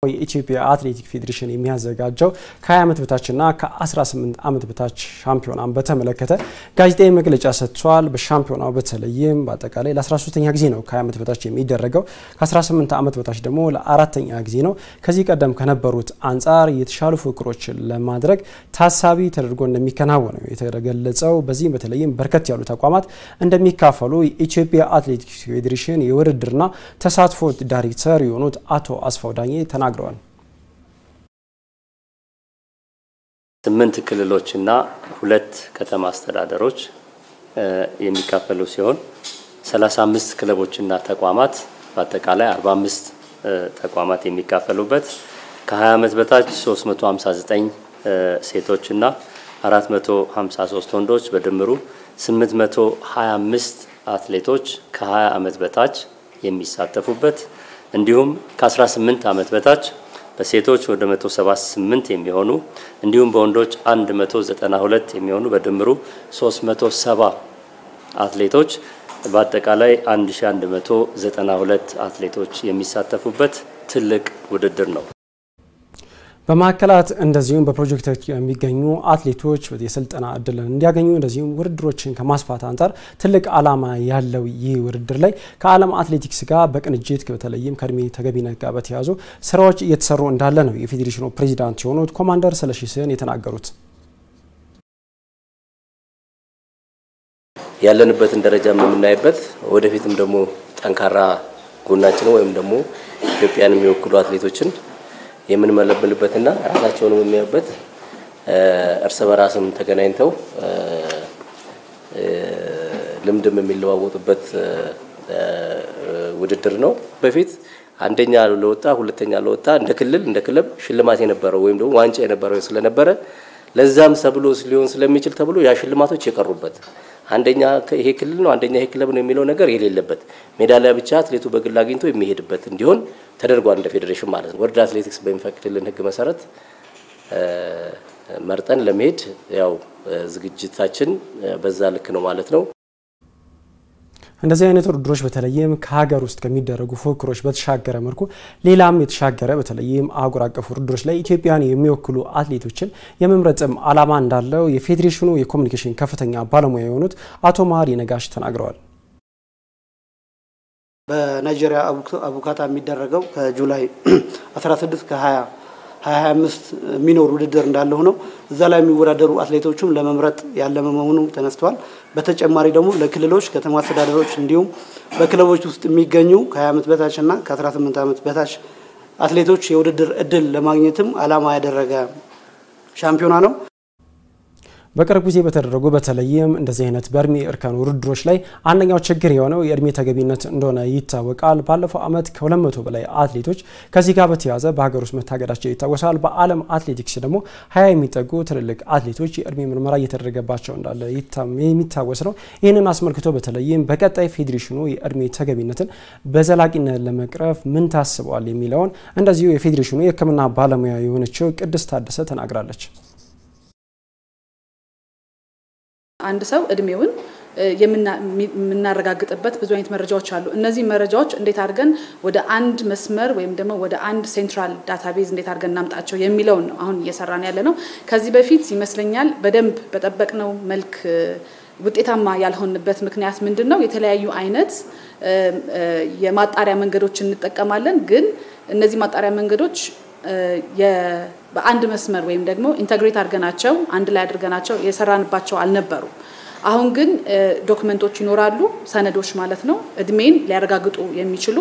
የኢትዮጵያ አትሌቲክ ፌዴሬሽን የሚያዘጋጀው ከ20 ዓመት በታችና ከ18 ዓመት በታች ሻምፒዮናን በተመለከተ ጋዜጣዊ መግለጫ ሰጥቷል። በሻምፒዮናው በተለይም በአጠቃላይ ለ13ኛ ጊዜ ነው ከ20 ዓመት በታች የሚደረገው፣ ከ18 ዓመት በታች ደግሞ ለ4ኛ ጊዜ ነው። ከዚህ ቀደም ከነበሩት አንፃር የተሻሉ ፉክክሮችን ለማድረግ ታሳቢ ተደርጎ እንደሚከናወን ነው የተገለጸው። በዚህም በተለይም በርከት ያሉ ተቋማት እንደሚካፈሉ የኢትዮጵያ አትሌቲክ ፌዴሬሽን የውድድርና ተሳትፎ ዳይሬክተር የሆኑት አቶ አስፋው ዳኜ ተናግረዋል። 8 ክልሎችና 2 ከተማ አስተዳደሮች የሚካፈሉ ሲሆን 35 ክለቦችና ተቋማት በአጠቃላይ 45 ተቋማት የሚካፈሉበት ከ20 ዓመት በታች 359 ሴቶችና 453 ወንዶች በድምሩ 825 አትሌቶች ከ20 ዓመት በታች የሚሳተፉበት እንዲሁም ከ18 ዓመት በታች በሴቶች ወደ 178 የሚሆኑ እንዲሁም በወንዶች 192 የሚሆኑ በድምሩ 370 አትሌቶች በአጠቃላይ 1192 አትሌቶች የሚሳተፉበት ትልቅ ውድድር ነው። በማከላት እንደዚሁም በፕሮጀክቶች የሚገኙ አትሌቶች የስልጠና እድል እንዲያገኙ እንደዚሁም ውድድሮችን ከማስፋት አንፃር ትልቅ ዓላማ ያለው ይህ ውድድር ላይ ከዓለም አትሌቲክስ ጋር በቅንጅት በተለይም ከእድሜ ተገቢነት ጋር በተያያዙ ስራዎች እየተሰሩ እንዳለ ነው የፌዴሬሽኑ ፕሬዚዳንት የሆኑት ኮማንደር ስለሺ ስህን የተናገሩት። ያለንበትን ደረጃ የምናይበት ወደፊትም ደግሞ ጠንካራ ጎናችን ወይም ደግሞ ኢትዮጵያን የሚወክሉ አትሌቶችን የምንመለብልበትና ራሳቸውን የሚያዩበት እርስ በራስም ተገናኝተው ልምድም የሚለዋወጡበት ውድድር ነው። በፊት አንደኛ ለወጣ ሁለተኛ ለወጣ እንደ ክለብ ሽልማት የነበረው ወይም ደግሞ ዋንጫ የነበረው ስለነበረ ለዛም ሰብሎ ሊሆን ስለሚችል ተብሎ ያ ሽልማቶች የቀሩበት አንደኛ ይሄ ክልል ነው አንደኛ ይሄ ክለብ ነው የሚለው ነገር የሌለበት ሜዳሊያ ብቻ አትሌቱ በግል አግኝቶ የሚሄድበት እንዲሆን ተደርጓል እንደ ፌዴሬሽን ማለት ነው። ወርልድ አትሌቲክስ በሚፈቅድልን ህግ መሰረት መርጠን ለመሄድ ያው ዝግጅታችን በዛ ልክ ነው ማለት ነው። እንደዚህ አይነት ውድድሮች በተለይም ከሀገር ውስጥ ከሚደረጉ ፉክክሮች በተሻገረ መልኩ ሌላም የተሻገረ በተለይም አህጉር አቀፍ ውድድሮች ላይ ኢትዮጵያን የሚወክሉ አትሌቶችን የመምረጥም ዓላማ እንዳለው የፌዴሬሽኑ የኮሙኒኬሽን ከፍተኛ ባለሙያ የሆኑት አቶ ማሪ ነጋሽ ተናግረዋል። በናይጄሪያ አቡካታ የሚደረገው ከጁላይ 16 ከ2025 ሚኖር ውድድር እንዳለው ነው። እዛ ላይ የሚወዳደሩ አትሌቶችም ለመምረጥ ያለመ መሆኑ ተነስተዋል። በተጨማሪ ደግሞ ለክልሎች ከተማ አስተዳደሮች እንዲሁም በክለቦች ውስጥ የሚገኙ ከ20 ዓመት በታችና ከ18 ዓመት በታች አትሌቶች የውድድር እድል ለማግኘትም ዓላማ ያደረገ ሻምፒዮና ነው። በቅርብ ጊዜ በተደረጉ በተለይም እንደዚህ አይነት በእድሜ እርከን ውድድሮች ላይ አንደኛው ችግር የሆነው የእድሜ ተገቢነት እንደሆነ ይታወቃል። ባለፈው ዓመት ከ200 በላይ አትሌቶች ከዚህ ጋር በተያያዘ በሀገር ውስጥ መታገዳቸው ይታወሳል። በዓለም አትሌቲክስ ደግሞ 20 የሚጠጉ ትልልቅ አትሌቶች የእድሜ ምርመራ እየተደረገባቸው እንዳለ የሚታወስ ነው። ይህንን አስመልክቶ በተለይም በቀጣይ ፌዴሬሽኑ የእድሜ ተገቢነትን በዘላቂነት ለመቅረፍ ምን ታስበዋል የሚለውን እንደዚሁ የፌዴሬሽኑ የሕክምና ባለሙያ የሆነችው ቅድስት ታደሰ ተናግራለች። አንድ ሰው እድሜውን የምናረጋግጥበት ብዙ አይነት መረጃዎች አሉ። እነዚህ መረጃዎች እንዴት አድርገን ወደ አንድ መስመር ወይም ደግሞ ወደ አንድ ሴንትራል ዳታቤዝ እንዴት አድርገን እናምጣቸው የሚለው ነው አሁን እየሰራን ያለነው። ከዚህ በፊት ይመስለኛል በደንብ በጠበቅነው መልክ ውጤታማ ያልሆንበት ምክንያት ምንድነው? የተለያዩ አይነት የማጣሪያ መንገዶች እንጠቀማለን፣ ግን እነዚህ ማጣሪያ መንገዶች በአንድ መስመር ወይም ደግሞ ኢንተግሬት አድርገናቸው አንድ ላይ አድርገናቸው የሰራንባቸው አልነበሩ። አሁን ግን ዶክመንቶች ይኖራሉ፣ ሰነዶች ማለት ነው፣ እድሜን ሊያረጋግጡ የሚችሉ